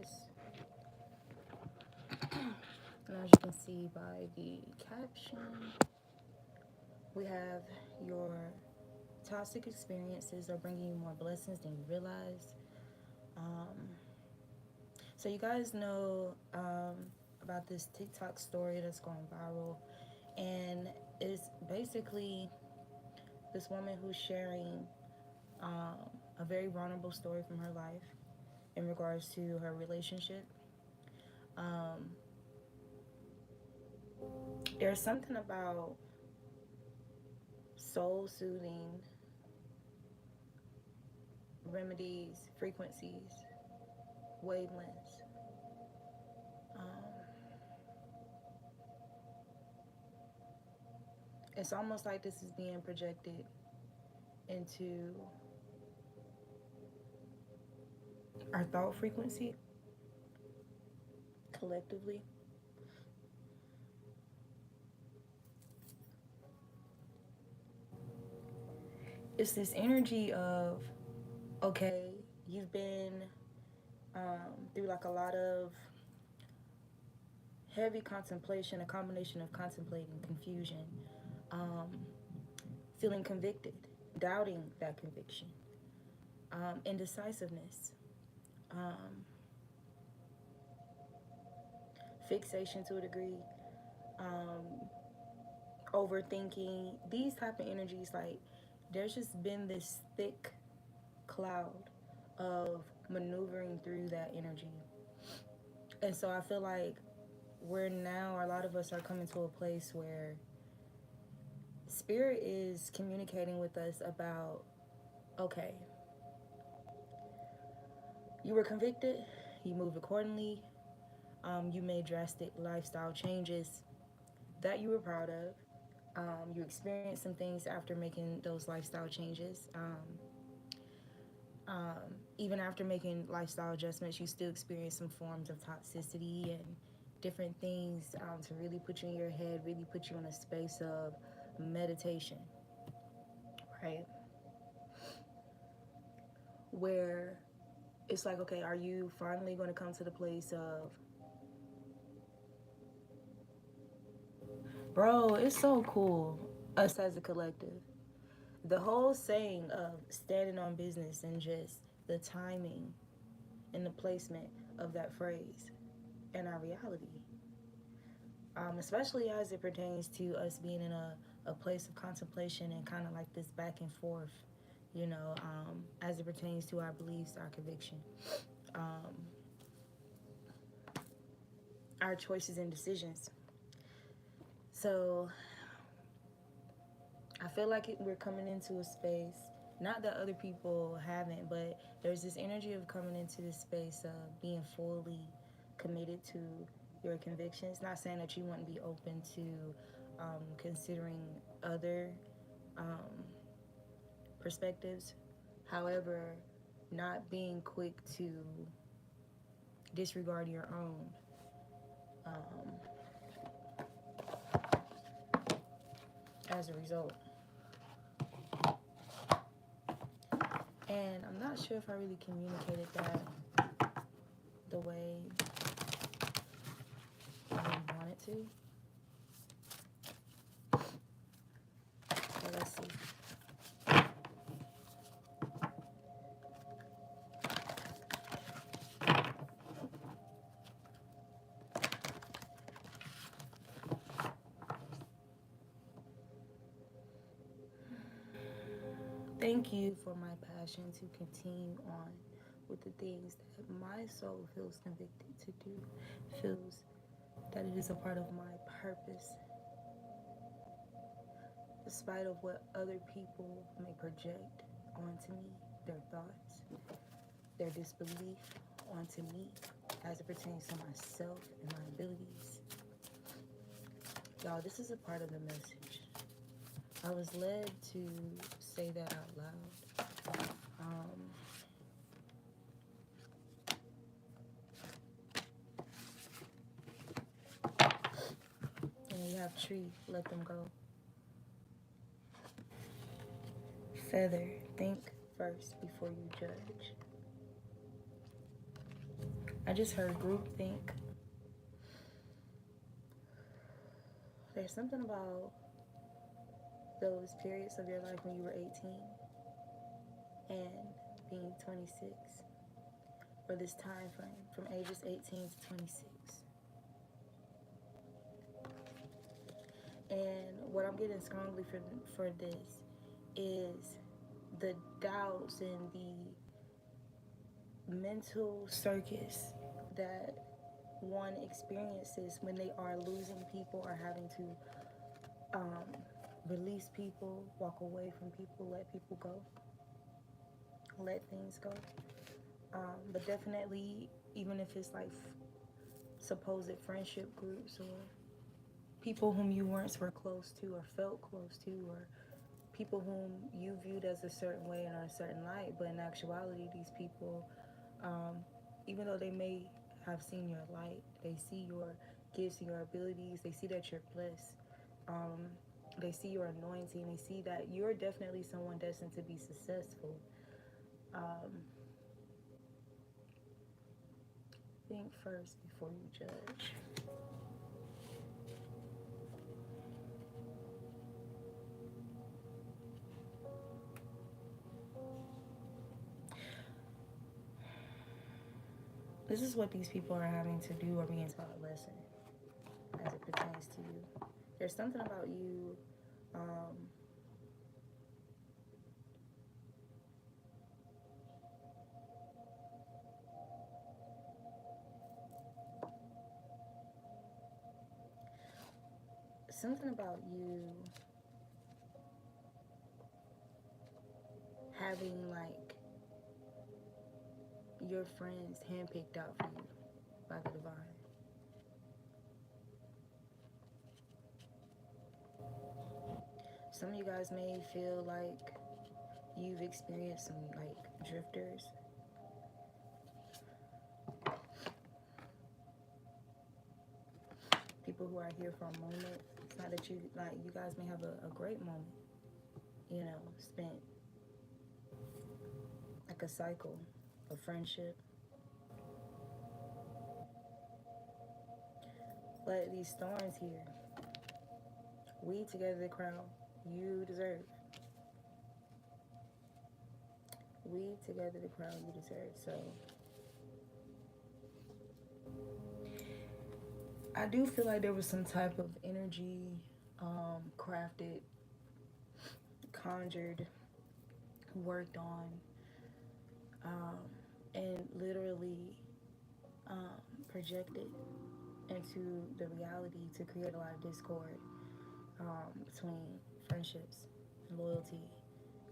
guys. And as you can see by the caption, we have your toxic experiences are bringing you more blessings than you realize. Um, so you guys know about this TikTok story that's going viral, and it's basically this woman who's sharing um, a very vulnerable story from her life in regards to her relationship. Um, there's something about soul soothing remedies, frequencies, wavelengths. Um, it's almost like this is being projected into our thought frequency collectively. It's this energy of, okay, you've been through like a lot of heavy contemplation, a combination of contemplating, confusion, um, feeling convicted, doubting that conviction, indecisiveness, um, fixation to a degree, um, overthinking, these type of energies. Like, there's just been this thick cloud of maneuvering through that energy. And so I feel like we're now, a lot of us are coming to a place where spirit is communicating with us about, okay, you were convicted, you moved accordingly, you made drastic lifestyle changes that you were proud of. You experienced some things after making those lifestyle changes. Even after making lifestyle adjustments, you still experience some forms of toxicity and different things to really put you in your head, really put you in a space of meditation, right? Where it's like, okay, are you finally going to come to the place of, bro, it's so cool, us as a collective. The whole saying of standing on business and just the timing and the placement of that phrase in our reality, especially as it pertains to us being in a place of contemplation and kind of like this back and forth, as it pertains to our beliefs, our conviction, um, our choices and decisions. So I feel like we're coming into a space, not that other people haven't, but there's this energy of coming into this space of being fully committed to your convictions. Not saying that you wouldn't be open to considering other um, perspectives. However, not being quick to disregard your own. Um, as a result. And I'm not sure if I really communicated that the way I wanted to. But let's see. Thank you for my passion to continue on with the things that my soul feels convicted to do, feels that it is a part of my purpose, despite of what other people may project onto me, their thoughts, their disbelief onto me as it pertains to myself and my abilities. Y'all, this is a part of the message. I was led to say that out loud. And you have tree, let them go. Feather, think first before you judge. I just heard groupthink. There's something about those periods of your life when you were 18 and being 26, or this time frame from ages 18 to 26. And what I'm getting strongly for this is the doubts and the mental circus that one experiences when they are losing people or having to release people, walk away from people, let people go, let things go. But definitely, even if it's like supposed friendship groups or people whom you once were close to or felt close to, or people whom you viewed as a certain way and a certain light, but in actuality, these people, even though they may have seen your light, they see your gifts and your abilities, they see that you're blessed, they see your anointing, they see that you're definitely someone destined to be successful. Think first before you judge. This is what these people are having to do or being taught a lesson as it pertains to you. There's something about you, something about you having like your friends handpicked out for you by the divine. Some of you guys may feel like you've experienced some like drifters. People who are here for a moment. It's not that you like, you guys may have a great moment, you know, spent like a cycle of friendship. But these thorns here, we together the crown you deserve. We together the crown you deserve. So I do feel like there was some type of energy crafted, conjured, worked on, and literally projected into the reality to create a lot of discord between friendships, loyalty,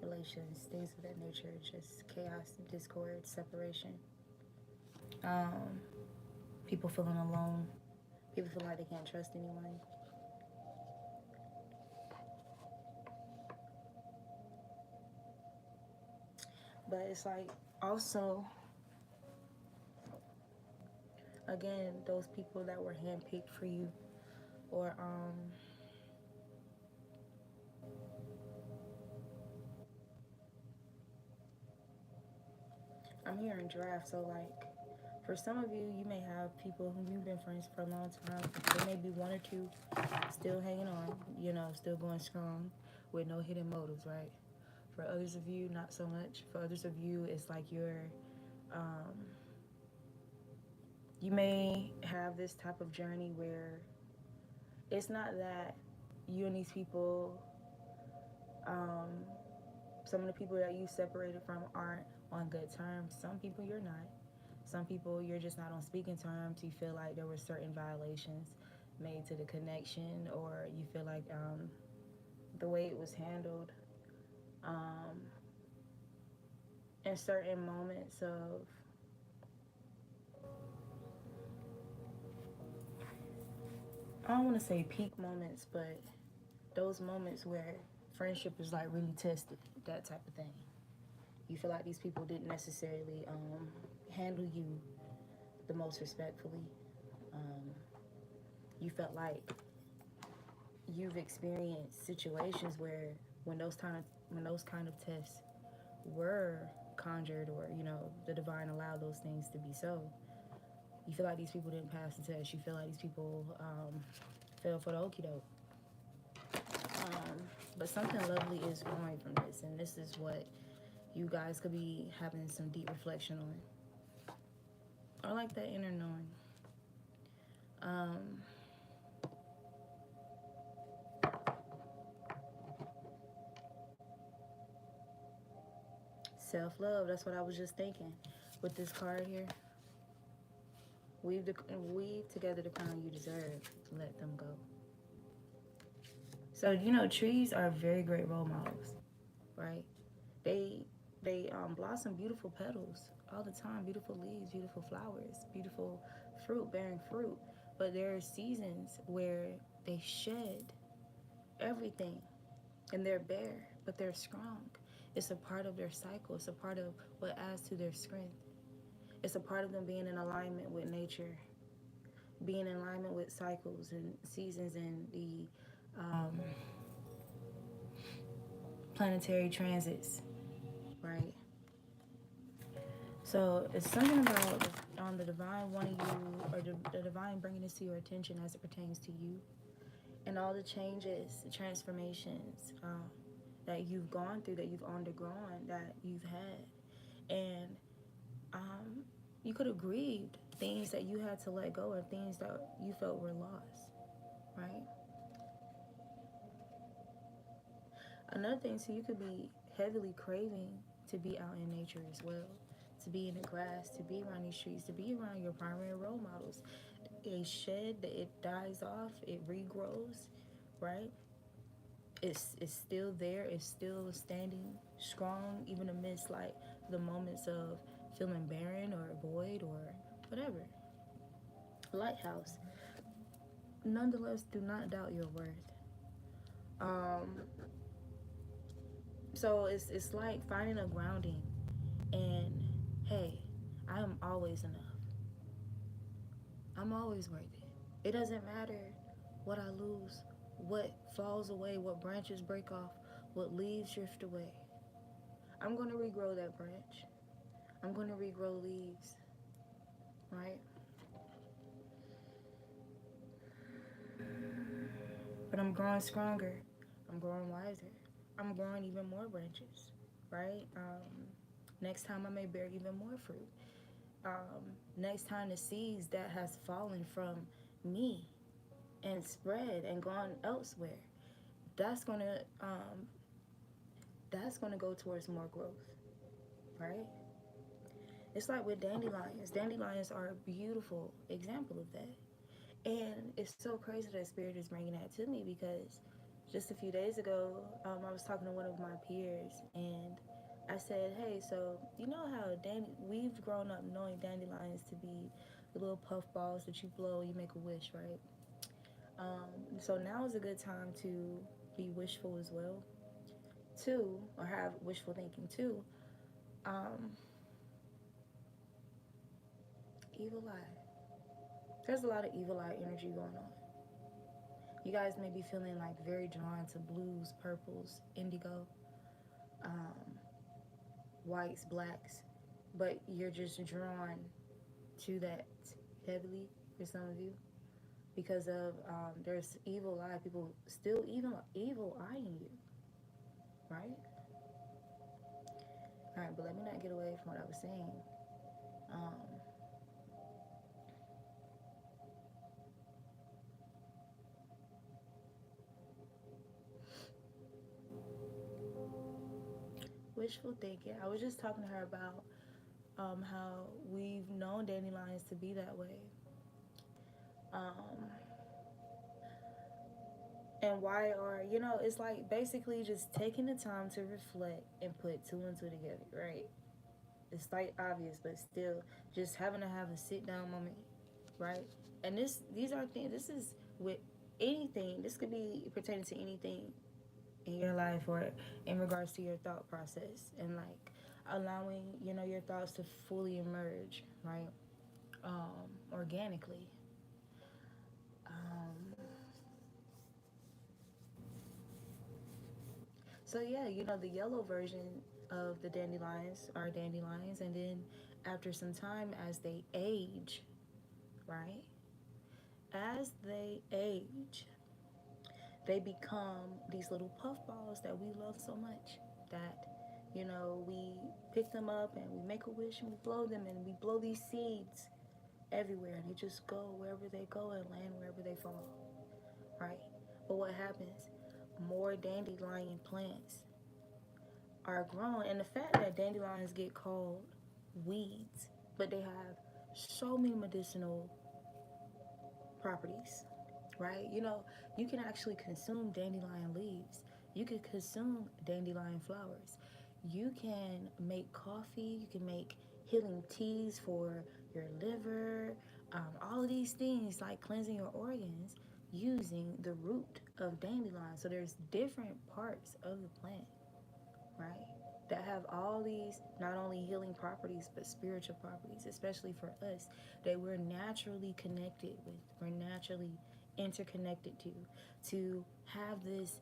relations, things of that nature. Just chaos, discord, separation. People feeling alone. People feel like they can't trust anyone. But it's like also, again, those people that were handpicked for you, or I'm hearing draft. So like, for some of you, you may have people who you've been friends for a long time. There may be one or two still hanging on, you know, still going strong with no hidden motives, right? For others of you, not so much. For others of you, it's like um, you may have this type of journey where it's not that you and these people, um, some of the people that you separated from aren't on good terms. Some people you're not. Some people you're just not on speaking terms. You feel like there were certain violations made to the connection, or you feel like the way it was handled in certain moments of I don't want to say peak moments, but those moments where friendship is like really tested, that type of thing. You feel like these people didn't necessarily handle you the most respectfully. Um, you felt like you've experienced situations where when those kind of tests were conjured, or you know the divine allowed those things to be so, You feel like these people didn't pass the test. You feel like these people fell for the okie doke. But something lovely is growing from this, and this is what you guys could be having some deep reflection on. I like that inner knowing. Um, Self love. That's what I was just thinking. With this card here, weave together the crown you deserve. Let them go. So trees are very great role models, right? They they blossom beautiful petals all the time, beautiful leaves, beautiful flowers, beautiful fruit, bearing fruit. But there are seasons where they shed everything and they're bare, but they're strong. It's a part of their cycle. It's a part of what adds to their strength. It's a part of them being in alignment with nature, being in alignment with cycles and seasons and the um, planetary transits, right? So it's something about the divine wanting you, or the divine bringing this to your attention as it pertains to you, and all the changes, the transformations that you've gone through, that you've undergone, that you've had, and um, you could have grieved things that you had to let go, and things that you felt were lost, right? Another thing, so you could be heavily craving to be out in nature as well, to be in the grass, to be around these trees, to be around your primary role models. They shed, it dies off, it regrows, right? It's still there, it's still standing strong, even amidst like the moments of feeling barren or void or whatever. Lighthouse. Nonetheless, do not doubt your worth. Um, so it's like finding a grounding, and hey, I am always enough. I'm always worth it. It doesn't matter what I lose, what falls away, what branches break off, what leaves drift away. I'm going to regrow that branch. I'm going to regrow leaves, right? But I'm growing stronger. I'm growing wiser. I'm growing even more branches, right? Next time I may bear even more fruit. Next time the seeds that has fallen from me and spread and gone elsewhere, that's gonna go towards more growth, right? It's like with dandelions. Dandelions are a beautiful example of that. And it's so crazy that Spirit is bringing that to me, because just a few days ago, I was talking to one of my peers, and I said, hey, so you know how we've grown up knowing dandelions to be the little puff balls that you blow and you make a wish, right? So now is a good time to be wishful as well, too, or have wishful thinking too. Um, Evil eye. There's a lot of evil eye energy going on. You guys may be feeling like very drawn to blues, purples, indigo, um, whites, blacks, but you're just drawn to that heavily for some of you because of there's evil eye, people still evil eyeing you, right? All right, but let me not get away from what I was saying. Um, Wishful thinking. I was just talking to her about how we've known dandelions to be that way. Um, and why are, it's like basically just taking the time to reflect and put two and two together, right? It's like obvious, but still just having to have a sit down moment, right? And these are things, this is with anything, this could be pertaining to anything in your life or in regards to your thought process, and like allowing your thoughts to fully emerge, right? Organically. um so yeah, the yellow version of the dandelions are dandelions, and then after some time, as they age, right? As they age, they become these little puffballs that we love so much that, we pick them up and we make a wish and we blow them and we blow these seeds everywhere and they just go wherever they go and land wherever they fall, right? But what happens? More dandelion plants are grown, and the fact that dandelions get called weeds, but they have so many medicinal properties, right? You can actually consume dandelion leaves. You can consume dandelion flowers. You can make coffee. You can make healing teas for your liver. All of these things like cleansing your organs using the root of dandelion. So there's different parts of the plant, right? That have all these not only healing properties but spiritual properties, especially for us, that we're naturally connected with, we're naturally interconnected to have this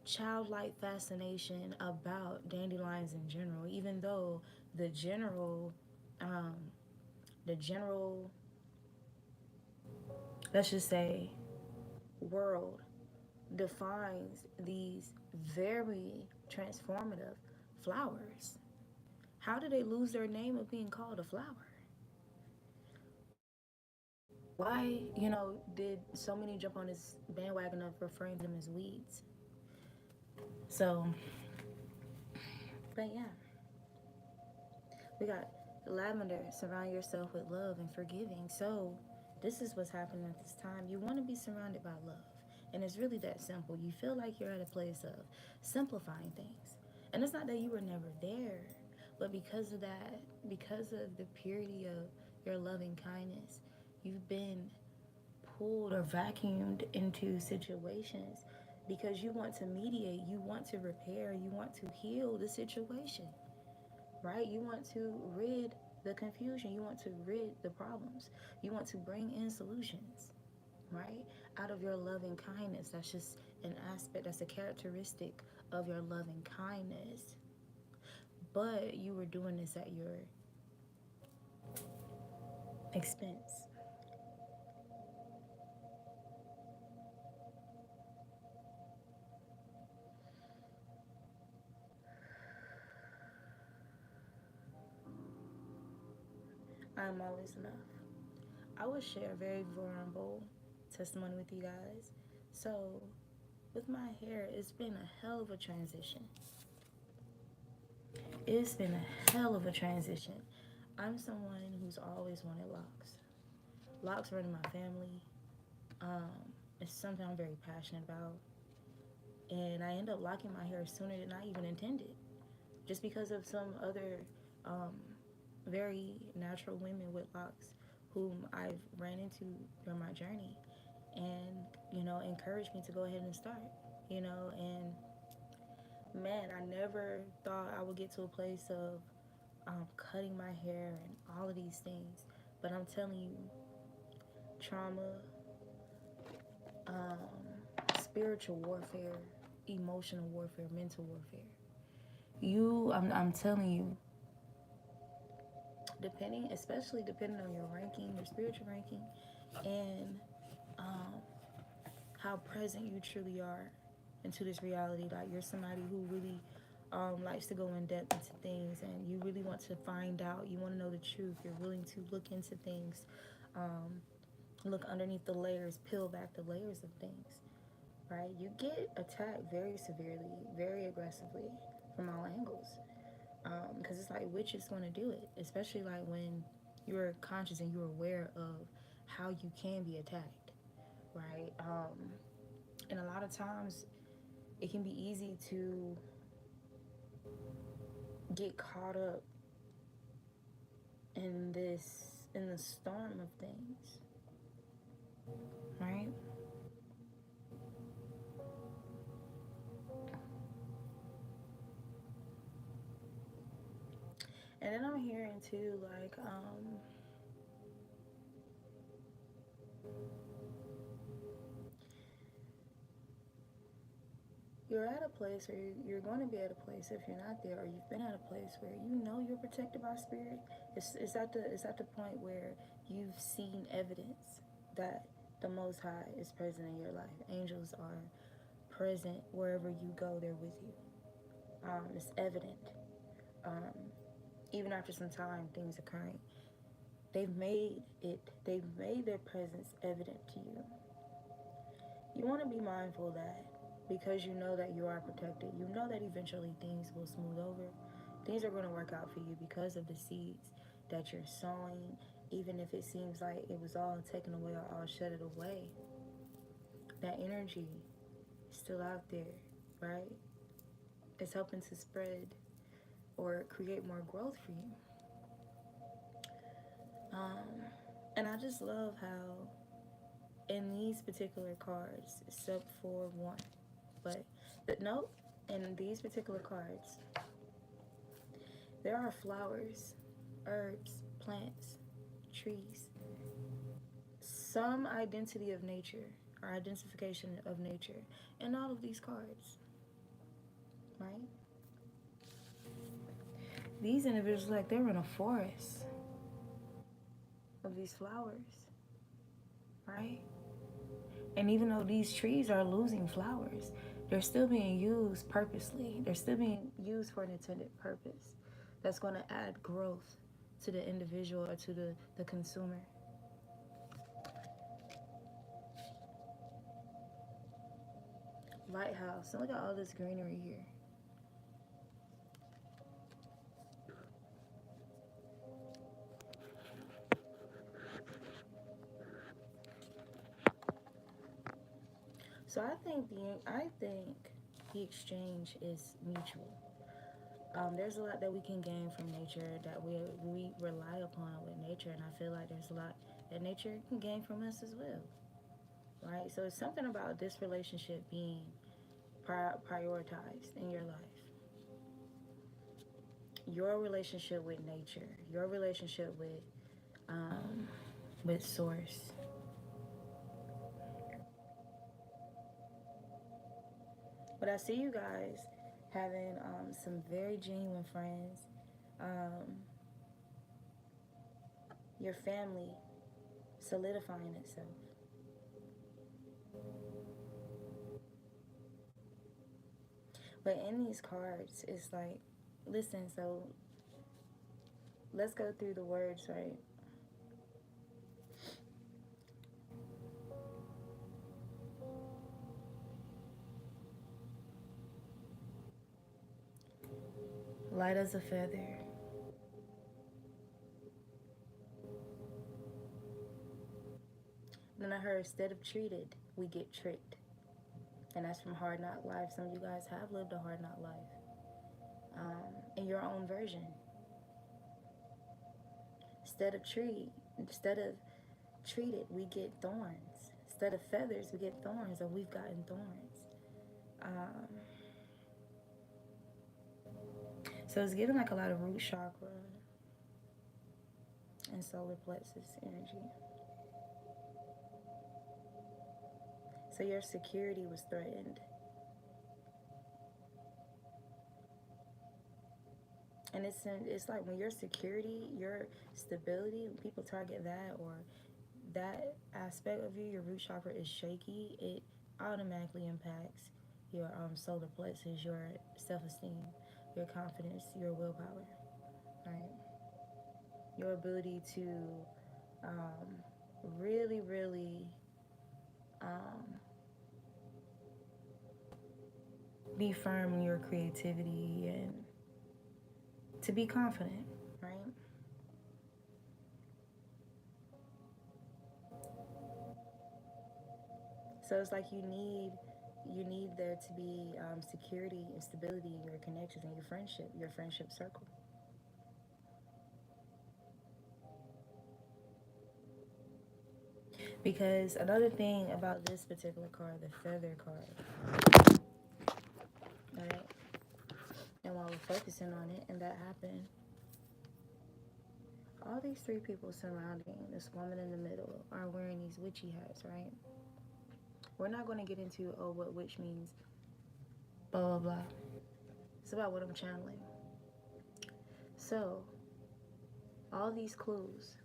childlike fascination about dandelions in general, even though the general, um, the general, let's just say, world defines these very transformative flowers. How did they lose their name of being called a flower? Why, did so many jump on this bandwagon of referring to them as weeds? So, but yeah, we got lavender, surround yourself with love and forgiving. So, this is what's happening at this time. You want to be surrounded by love. And it's really that simple. You feel like you're at a place of simplifying things. And it's not that you were never there, but because of that, because of the purity of your loving kindness, you've been pulled or vacuumed into situations because you want to mediate, you want to repair, you want to heal the situation, right? You want to rid the confusion, you want to rid the problems, you want to bring in solutions, right? Out of your loving kindness. That's just an aspect, that's a characteristic of your loving kindness. But you were doing this at your expense. I'm always enough. I will share a very vulnerable testimony with you guys. So, with my hair, it's been a hell of a transition. It's been a hell of a transition. I'm someone who's always wanted locks. Locks run in my family. It's something I'm very passionate about. And I end up locking my hair sooner than I even intended. Just because of some other um, very natural women with locks whom I've ran into during my journey and, encouraged me to go ahead and start, and man, I never thought I would get to a place of cutting my hair and all of these things. But I'm telling you, trauma, spiritual warfare, emotional warfare, mental warfare. I'm telling you, especially depending on your ranking, your spiritual ranking, and um, how present you truly are into this reality. Like you're somebody who really likes to go in depth into things, and you really want to find out. You want to know the truth. You're willing to look into things, um, look underneath the layers, peel back the layers of things. Right? You get attacked very severely, very aggressively from all angles. Because it's like, which is going to do it? Especially like when you're conscious and you're aware of how you can be attacked, right? And a lot of times it can be easy to get caught up in the storm of things, right? And then I'm hearing too, like, you're at a place, or you're going to be at a place, if you're not there, or you've been at a place where you know you're protected by spirit. It's at the point where you've seen evidence that the Most High is present in your life. Angels are present wherever you go; they're with you. It's evident. Um, Even after some time, things occurring, they've made it. They've made their presence evident to you. You want to be mindful that because you know that you are protected, you know that eventually things will smooth over. Things are going to work out for you because of the seeds that you're sowing. Even if it seems like it was all taken away or all shut it away, that energy is still out there, right? It's helping to spread or create more growth for you. Um, and I just love how in these particular cards, except for one, but note, in these particular cards, there are flowers, herbs, plants, trees, some identity of nature or identification of nature in all of these cards, right? These individuals, like they're in a forest of these flowers, right? And even though these trees are losing flowers, they're still being used purposely. They're still being used for an intended purpose that's going to add growth to the individual or to the consumer. Lighthouse. And look at all this greenery here. So I think the exchange is mutual. There's a lot that we can gain from nature that we rely upon with nature, and I feel like there's a lot that nature can gain from us as well, right? So it's something about this relationship being prioritized in your life. Your relationship with nature, your relationship with source. But I see you guys having some very genuine friends. Um, your family solidifying itself. But in these cards, it's like, listen, so let's go through the words, right? Light as a feather. Then I heard, instead of treated, we get tricked. And that's from Hard Knock Life. Some of you guys have lived a Hard Knock Life in your own version. Instead of treated, we get thorns. Instead of feathers, we get thorns, or we've gotten thorns. Um, so it's giving like a lot of root chakra and solar plexus energy. So your security was threatened. And it's like when your security, your stability, when people target that or that aspect of you, your root chakra is shaky, it automatically impacts your solar plexus, your self-esteem, your confidence, your willpower, right? Your ability to really, really um, be firm in your creativity and to be confident, right? So it's like you need there to be security and stability in your connections and your friendship circle. Because another thing about this particular card, the feather card, right? And while we're focusing on it, and that happened, all these three people surrounding this woman in the middle are wearing these witchy hats, right? We're not going to get into what witch means blah, blah, blah. It's about what I'm channeling. So, all these clues,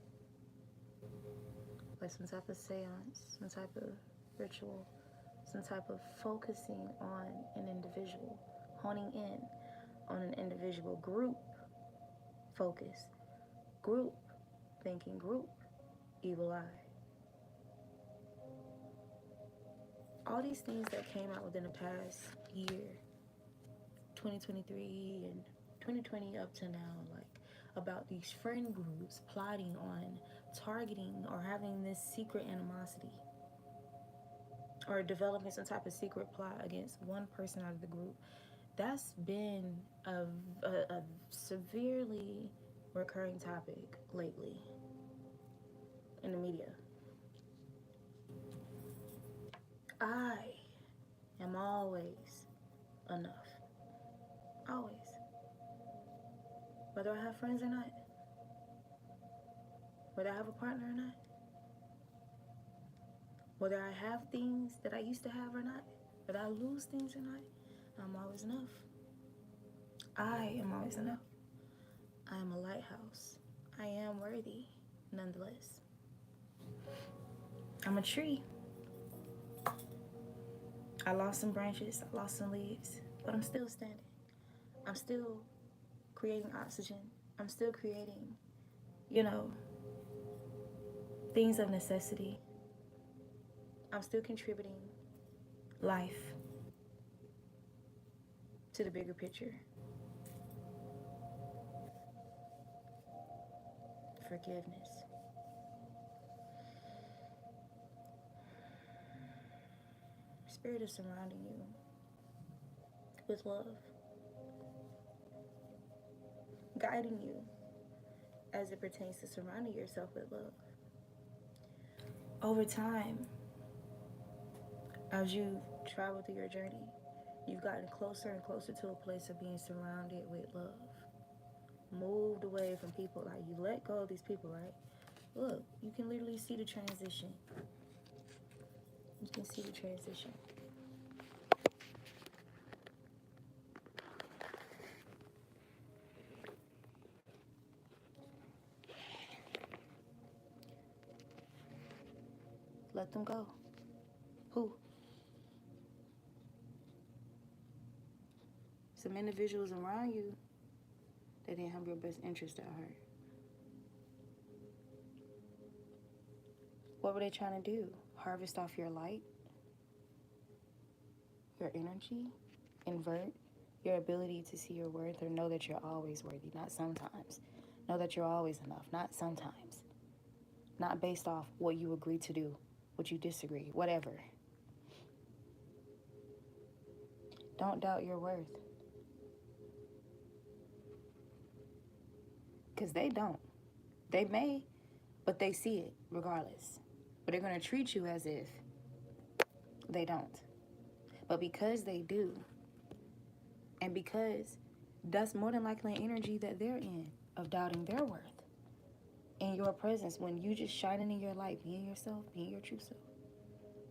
like some type of seance, some type of ritual, some type of focusing on an individual, honing in on an individual, group focus, group thinking, group evil eye. All these things that came out within the past year, 2023 and 2020 up to now, like about these friend groups plotting on targeting or having this secret animosity or developing some type of secret plot against one person out of the group. That's been a severely recurring topic lately in the media. I am always enough. Always. Whether I have friends or not, whether I have a partner or not, whether I have things that I used to have or not, whether I lose things or not, I'm always enough. I am always enough. I am a lighthouse. I am worthy, nonetheless. I'm a tree. I lost some branches, I lost some leaves, but I'm still standing. I'm still creating oxygen. I'm still creating, things of necessity. I'm still contributing life to the bigger picture. Forgiveness. Spirit is surrounding you with love, guiding you as it pertains to surrounding yourself with love. Over time, as you travel through your journey, you've gotten closer and closer to a place of being surrounded with love. Moved away from people. Like, you let go of these people, right? Look, you can literally see the transition. You can see the transition. Let them go. Who? Some individuals around you that didn't have your best interest at heart. What were they trying to do? Harvest off your light? Your energy? Invert your ability to see your worth, or know that you're always worthy, not sometimes. Know that you're always enough, not sometimes. Not based off what you agree to do, what you disagree, whatever. Don't doubt your worth. Because they don't. They may, but they see it regardless. But they're going to treat you as if they don't. But because they do, and because that's more than likely an energy that they're in of doubting their worth in your presence, when you just shining in your light, being yourself, being your true self,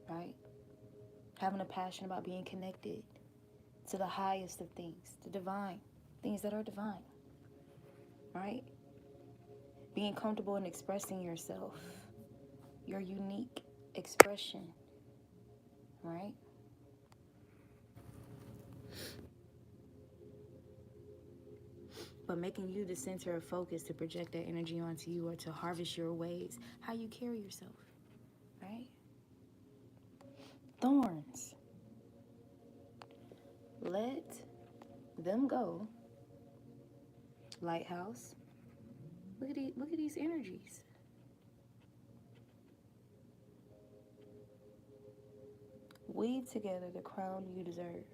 right? Having a passion about being connected to the highest of things, the divine, things that are divine, right? Being comfortable in expressing yourself, your unique expression, right? But making you the center of focus to project that energy onto you, or to harvest your ways, how you carry yourself, right? Thorns. Let them go. Lighthouse. Look at these energies. Weave together the crown you deserve.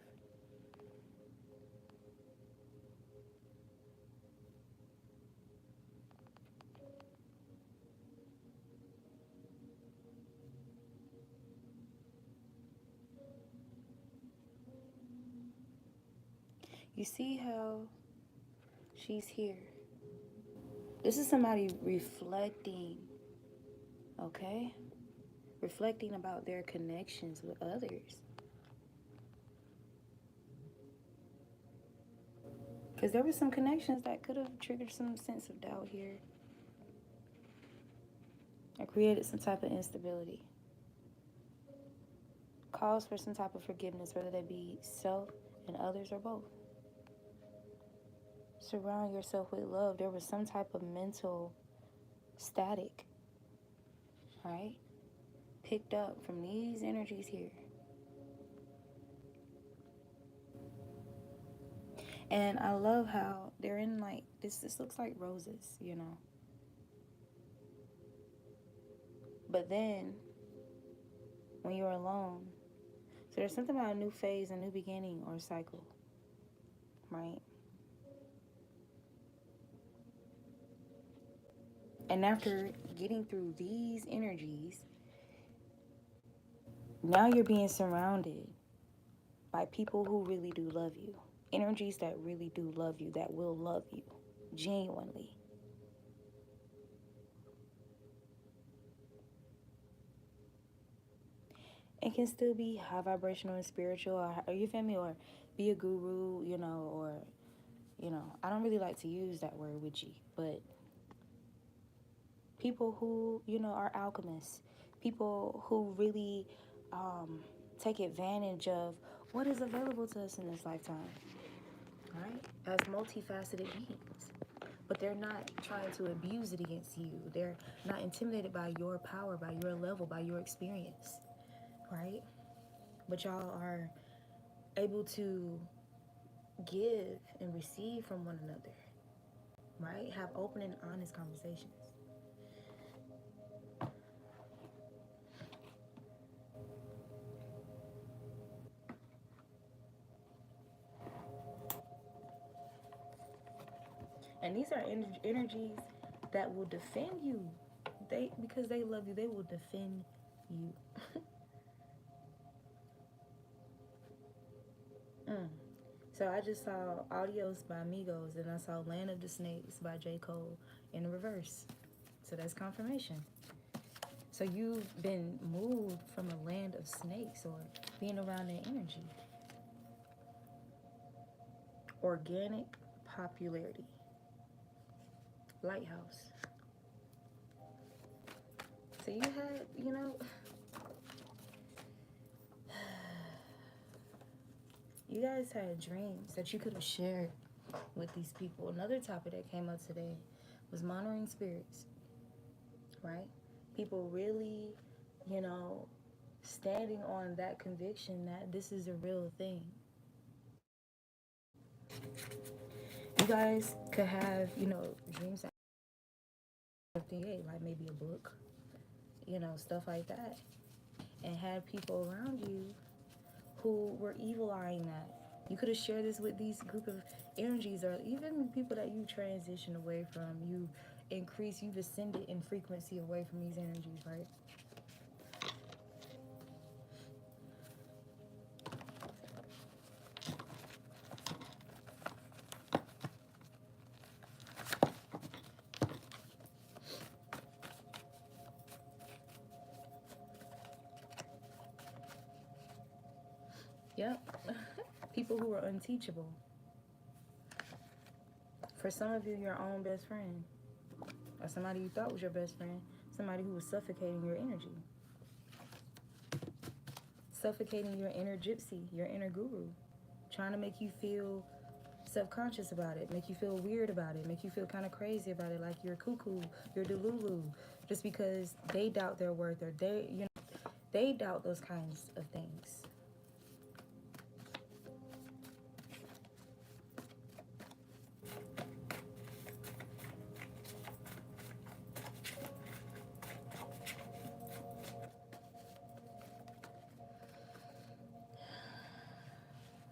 You see how she's here. This is somebody reflecting, okay? Reflecting about their connections with others. Because there were some connections that could have triggered some sense of doubt here. Or created some type of instability. Calls for some type of forgiveness, whether that be self and others or both. Surround yourself with love. There was some type of mental static, right? Picked up from these energies here. And I love how they're in like this looks like roses, you know. But then when you're alone, so there's something about a new phase, a new beginning or cycle, right? And after getting through these energies, now you're being surrounded by people who really do love you. Energies that really do love you, that will love you genuinely. It can still be high vibrational and spiritual, or you feel me, or be a guru, you know, or, you know, I don't really like to use that word witchy, but people who, you know, are alchemists, people who really take advantage of what is available to us in this lifetime, right? As multifaceted beings. But they're not trying to abuse it against you. They're not intimidated by your power, by your level, by your experience, right? But y'all are able to give and receive from one another, right? Have open and honest conversations. And these are energies that will defend you. Because they love you, they will defend you. So I just saw Audios by Amigos, and I saw Land of the Snakes by J. Cole in reverse. So that's confirmation. So you've been moved from a land of snakes or being around that energy. Organic popularity. Lighthouse. So you had, you know, you guys had dreams that you could have shared with these people. Another topic that came up today was monitoring spirits, right? People really, you know, standing on that conviction that this is a real thing. You guys could have, you know, dreams like maybe a book, you know, stuff like that. And had people around you who were evil eyeing that. You could have shared this with these group of energies, or even people that you transition away from. You've ascended in frequency away from these energies, right? Yep. People who are unteachable. For some of you, your own best friend, or somebody you thought was your best friend, somebody who was suffocating your energy, suffocating your inner gypsy, your inner guru, trying to make you feel self-conscious about it, make you feel weird about it, make you feel kind of crazy about it, like you're cuckoo, you're delulu, just because they doubt their worth, or they doubt those kinds of things.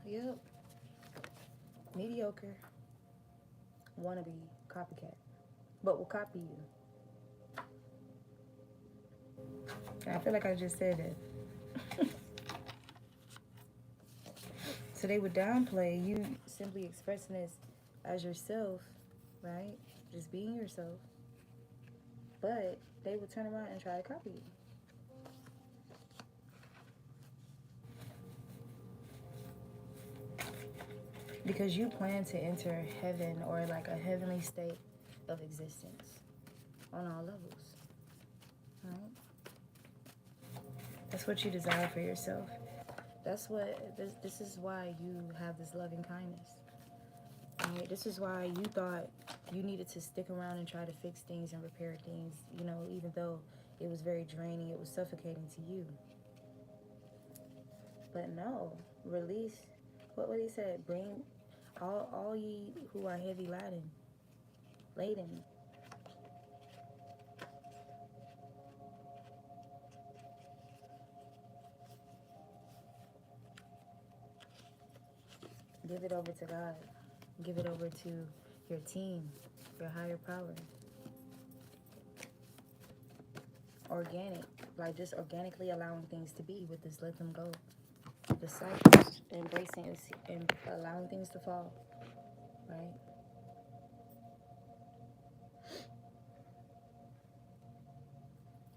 Yep. Mediocre, wannabe, copycat, but will copy you. I feel like I just said that. So they would downplay you simply expressing this as yourself, right? Just being yourself. But they would turn around and try to copy you. Because you plan to enter heaven or like a heavenly state of existence on all levels. Right? That's what you desire for yourself. That's what this is why you have this loving kindness. Right? This is why you thought you needed to stick around and try to fix things and repair things, you know, even though it was very draining, it was suffocating to you. But no, release. What he said? Bring all ye who are heavy laden. Give it over to God. Give it over to your team, your higher power. Organic, like just organically allowing things to be with this let them go. The cycles, embracing and allowing things to fall, right?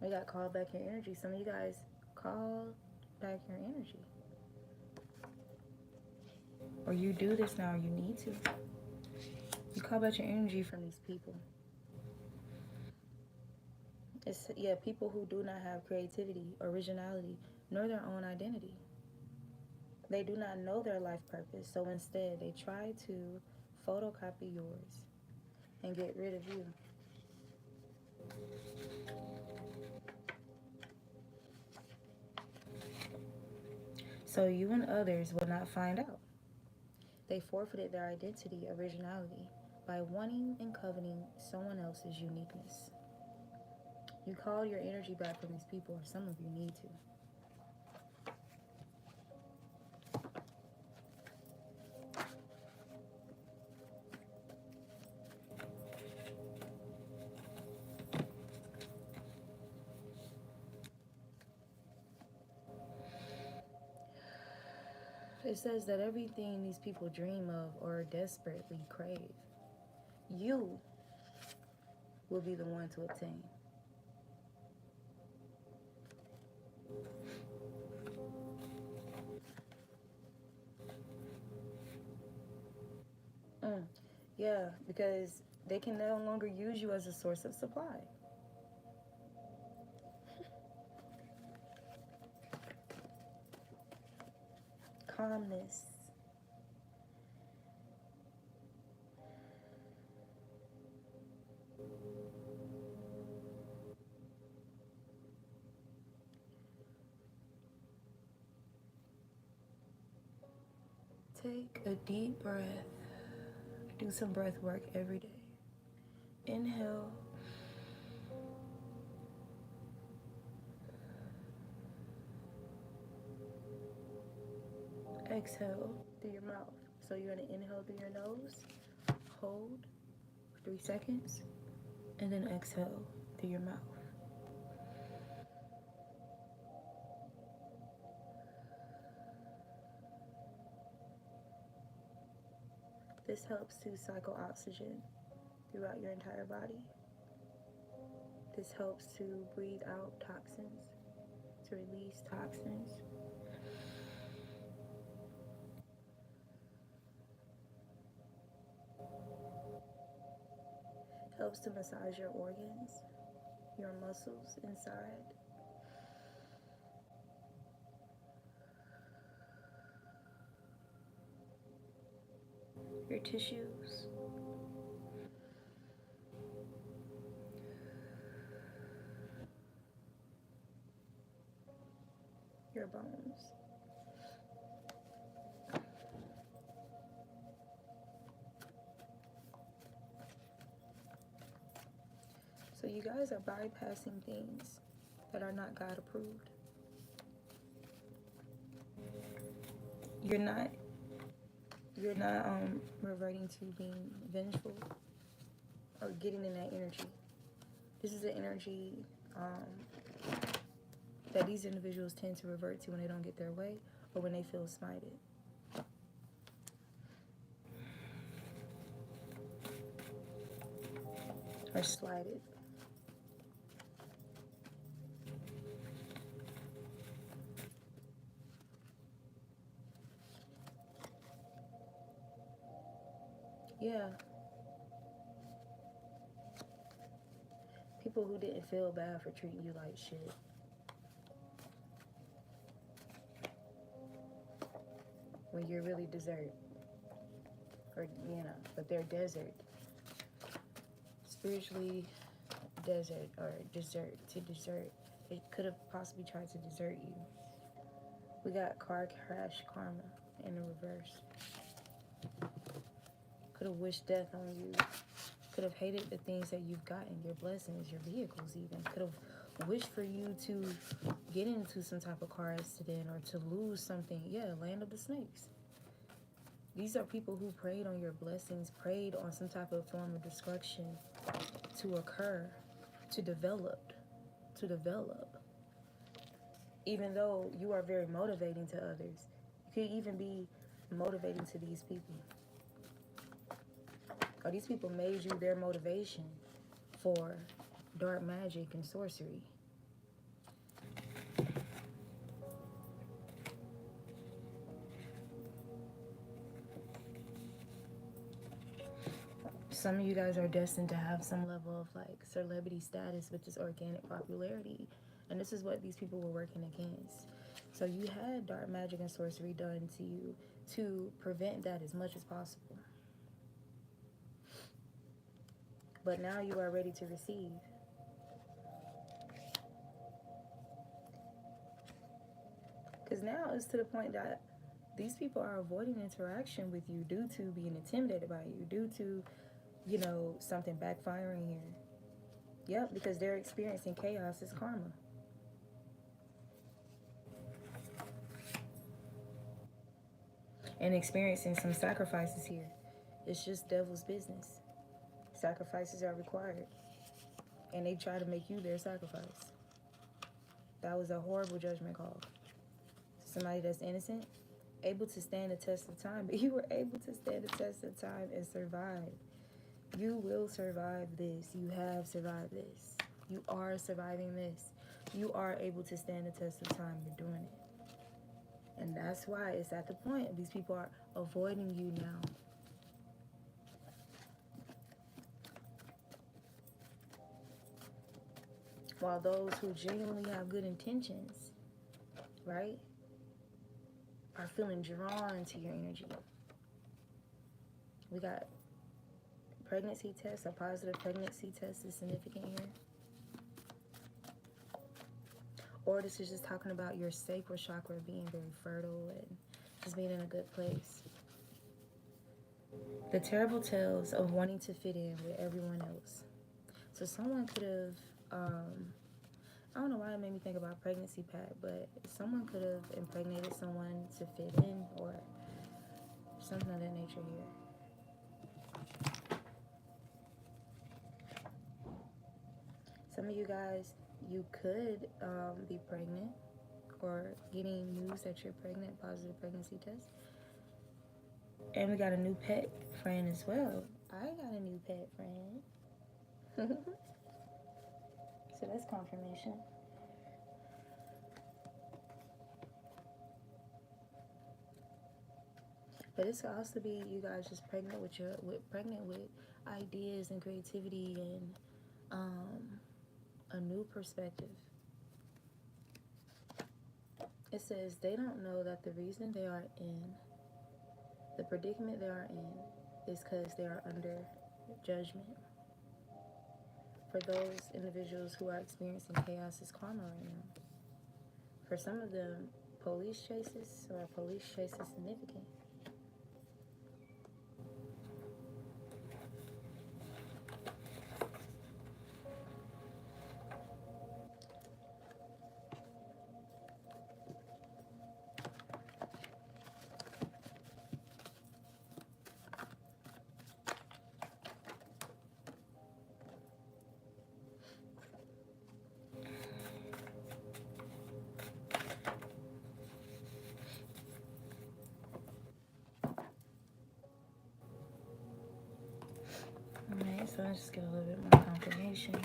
We got call back your energy. Some of you guys call back your energy. Or you do this now, you need to. You call back your energy from these people. It's, people who do not have creativity, originality, nor their own identity. They do not know their life purpose, so instead they try to photocopy yours and get rid of you. So you and others will not find out. They forfeited their identity, originality, by wanting and coveting someone else's uniqueness. You call your energy back from these people, or some of you need to. It says that everything these people dream of or desperately crave, you will be the one to obtain. Yeah, because they can no longer use you as a source of supply. Calmness. Take a deep breath. Do some breath work every day. Inhale. Exhale through your mouth. So you're going to inhale through your nose, hold for 3 seconds, and then exhale through your mouth. This helps to cycle oxygen throughout your entire body. This helps to breathe out toxins, to release toxins. Helps to massage your organs, your muscles inside. Your tissues. Your bones. So you guys are bypassing things that are not God approved. You're not reverting to being vengeful or getting in that energy. This is the energy that these individuals tend to revert to when they don't get their way or when they feel slighted. Or slighted. Yeah, people who didn't feel bad for treating you like shit. When you're really dessert. Or, but they're desert. Spiritually desert or dessert to dessert. It could have possibly tried to desert you. We got car crash karma in the reverse. Could have wished death on you. Could have hated the things that you've gotten, your blessings, your vehicles even. Could have wished for you to get into some type of car accident or to lose something. Yeah, land of the snakes. These are people who preyed on your blessings, preyed on some type of form of destruction to occur, to develop. Even though you are very motivating to others, you could even be motivating to these people. Or these people made you their motivation for dark magic and sorcery. Some of you guys are destined to have some level of like celebrity status, which is organic popularity. And this is what these people were working against. So you had dark magic and sorcery done to you to prevent that as much as possible. But now you are ready to receive. Because now it's to the point that these people are avoiding interaction with you due to being intimidated by you, due to, something backfiring here. Yep, because they're experiencing chaos as karma. And experiencing some sacrifices here. It's just devil's business. Sacrifices are required. And they try to make you their sacrifice. That was a horrible judgment call. Somebody that's innocent, able to stand the test of time, but you were able to stand the test of time and survive. You will survive this. You have survived this. You are surviving this. You are able to stand the test of time. You're doing it. And that's why it's at the point these people are avoiding you now. While those who genuinely have good intentions, right, are feeling drawn to your energy. We got pregnancy tests. A positive pregnancy test is significant here. Or this is just talking about your sacral chakra being very fertile and just being in a good place. The terrible tales of wanting to fit in with everyone else. So someone could have, I don't know why it made me think about pregnancy pad, but someone could have impregnated someone to fit in or something of that nature here. Some of you guys, you could be pregnant or getting news that you're pregnant, positive pregnancy test. And we got a new pet friend as well. I got a new pet friend. So that's confirmation. But this could also be you guys just pregnant with ideas and creativity and a new perspective. It says they don't know that the reason they are in the predicament they are in is because they are under judgment. For those individuals who are experiencing chaos as karma right now. For some of them, police chases or police chase is significant. Alright, so let's just get a little bit more confirmation.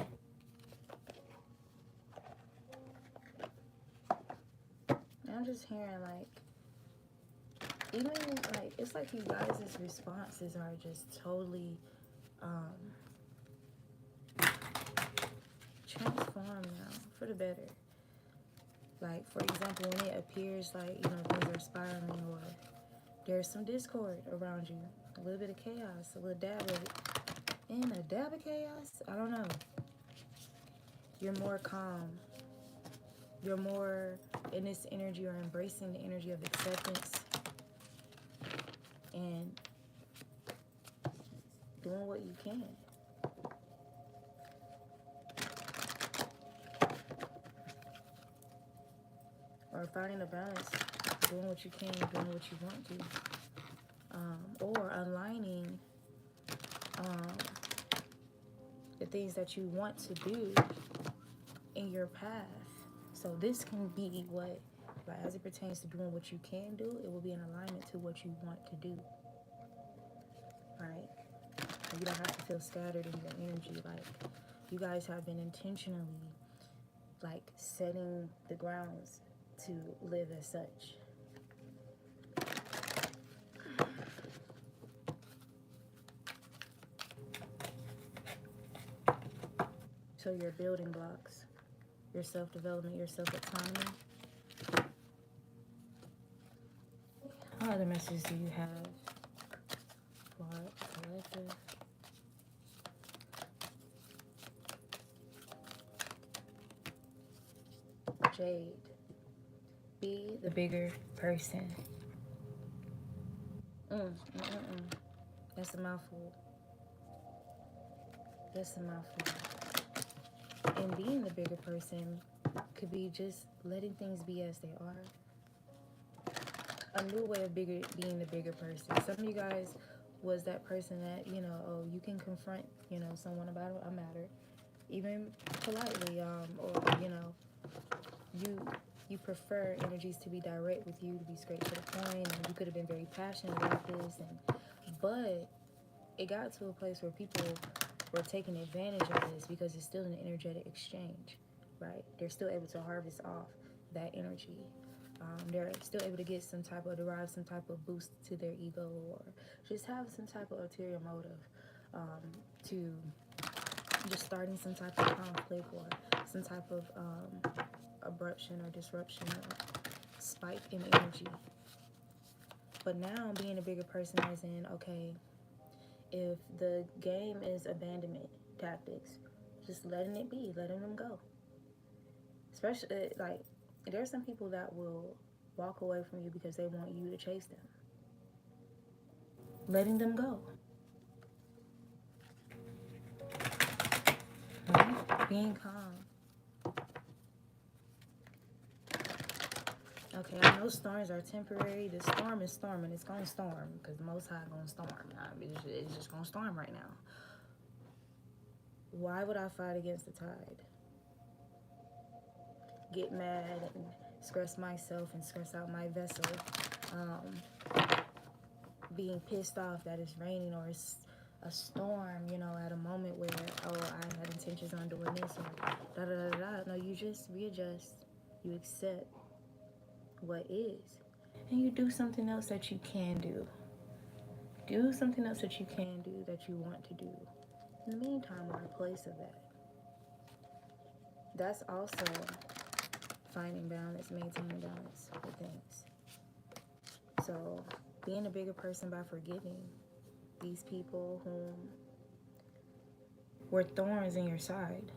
I'm just hearing like even like it's like you guys' responses are just totally transformed now for the better. Like for example, when it appears like things are spiraling or there's some discord around you, a little bit of chaos, a little dab of it, and a dab of chaos. I don't know. You're more calm. You're more in this energy or embracing the energy of acceptance and doing what you can. Or finding a balance, doing what you can, doing what you want to. Or aligning the things that you want to do in your path. So this can be what, like as it pertains to doing what you can do, it will be in alignment to what you want to do. Right? You don't have to feel scattered in your energy. Like you guys have been intentionally like setting the grounds to live as such. So your building blocks, your self-development, your self-autonomy. What other messages do you have for collective? Jade. Be the bigger person. That's a mouthful. That's a mouthful. And being the bigger person could be just letting things be as they are. A new way of being the bigger person. Some of you guys was that person that, you can confront, someone about a matter, even politely, or, you prefer energies to be direct with you, to be straight to the point, and you could have been very passionate about this, but it got to a place where people were taking advantage of this because it's still an energetic exchange, right? They're still able to harvest off that energy. They're still able to get derive some type of boost to their ego, or just have some type of ulterior motive to just starting some type of conflict or some type of abruption or disruption or spike in energy. But now being a bigger person as in, okay, if the game is abandonment tactics, just letting it be, letting them go. Especially, like, there are some people that will walk away from you because they want you to chase them. Letting them go. Right? Being calm. Okay, I know storms are temporary. The storm is storming. It's going to storm because the Most High going to storm. It's just going to storm right now. Why would I fight against the tide? Get mad and stress myself and stress out my vessel. Being pissed off that it's raining or it's a storm, at a moment where, I had intentions on doing this or da-da-da-da. No, you just readjust. You accept what is. And you do something else that you can do. Do something else that you can do, that you want to do. In the meantime, or in place of that. That's also finding balance, maintaining balance with things. So, being a bigger person by forgiving these people whom were thorns in your side.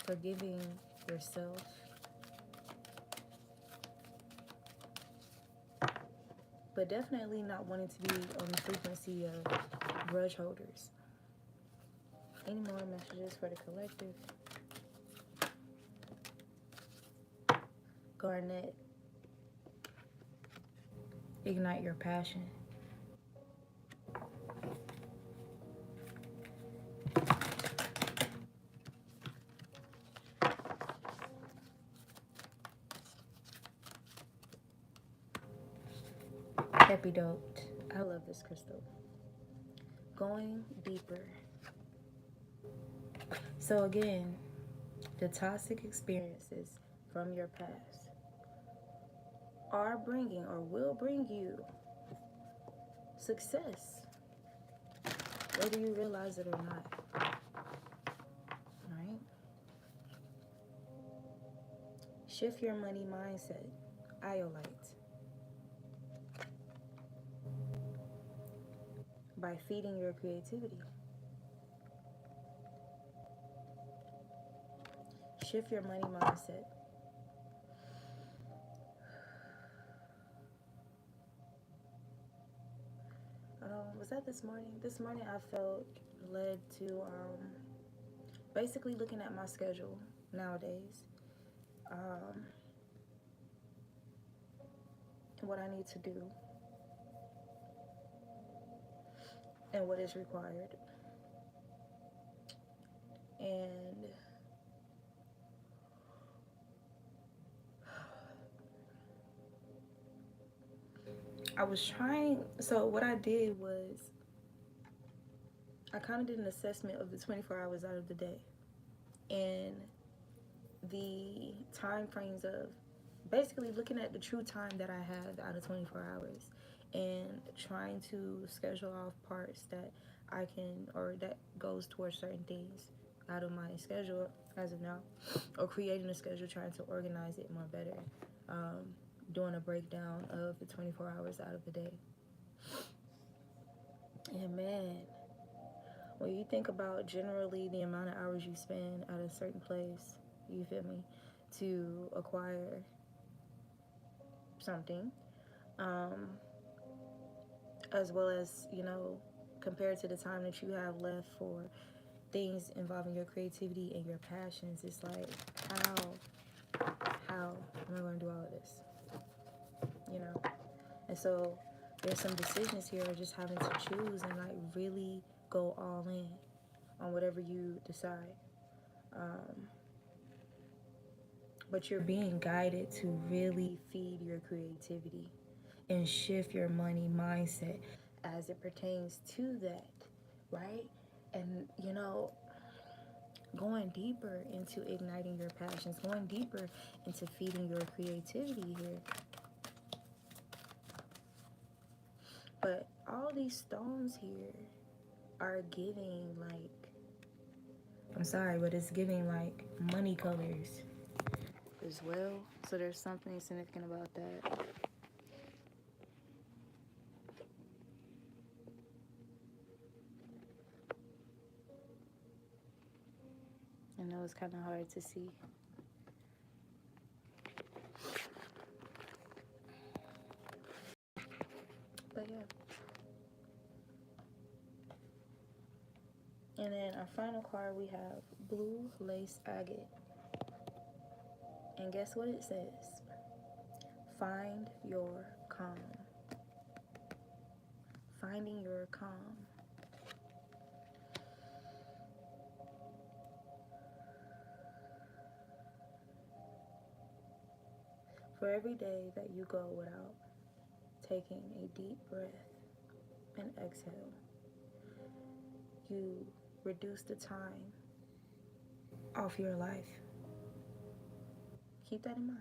Forgiving yourself. But definitely not wanting to be on the frequency of grudge holders. Any more messages for the collective? Garnet. Ignite your passion. Epidote. I love this crystal. Going deeper. So again, the toxic experiences from your past. are bringing or will bring you success, whether you realize it or not. Right? Shift your money mindset. Iolite. By feeding your creativity. Shift your money mindset. Was that this morning? This morning I felt led to basically looking at my schedule nowadays. What I need to do and what is required. And I was trying, so what I did was I kind of did an assessment of the 24 hours out of the day and the time frames of basically looking at the true time that I have out of 24 hours and trying to schedule off parts that I can or that goes towards certain things out of my schedule as of now, or creating a schedule, trying to organize it more better, doing a breakdown of the 24 hours out of the day. And man, when you think about generally the amount of hours you spend at a certain place, you feel me, to acquire something, as well as, compared to the time that you have left for things involving your creativity and your passions, it's like, how am I going to do all of this? And so there's some decisions here of just having to choose and like really go all in on whatever you decide. But you're being guided to really feed your creativity and shift your money mindset as it pertains to that, right? And, going deeper into igniting your passions, going deeper into feeding your creativity here. But all these stones here are giving like, I'm sorry, but it's giving like money colors as well. So there's something significant about that. I know it's kind of hard to see. But yeah. And then our final card, we have Blue Lace Agate. And guess what it says? Find your calm. Finding your calm. For every day that you go without taking a deep breath and exhale, you reduce the time off your life. Keep that in mind.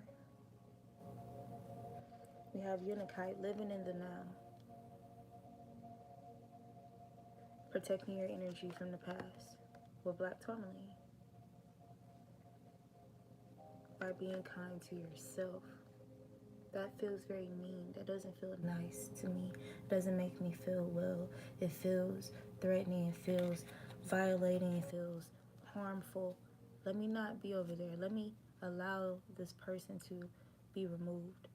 We have Unikite, living in the now. Protecting your energy from the past with Black Tourmaline. By being kind to yourself. That feels very mean. That doesn't feel nice to me. It doesn't make me feel well. It feels threatening. It feels violating. It feels harmful. Let me not be over there. Let me allow this person to be removed.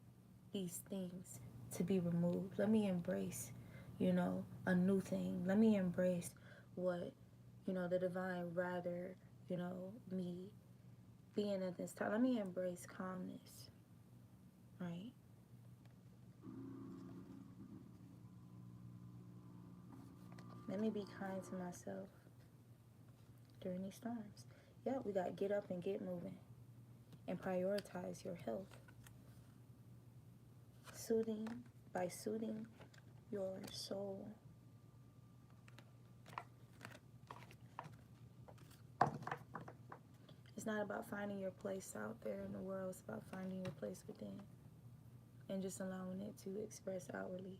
These things to be removed. Let me embrace, a new thing. Let me embrace what, the divine rather, me being at this time. Let me embrace calmness. Right? Let me be kind to myself during these times. Yeah, we got to get up and get moving and prioritize your health. By soothing your soul. It's not about finding your place out there in the world. It's about finding your place within and just allowing it to express outwardly.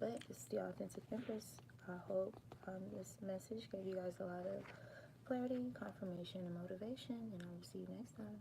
But it's the Authentic Empress. I hope this message gave you guys a lot of clarity, confirmation, and motivation, and I will see you next time.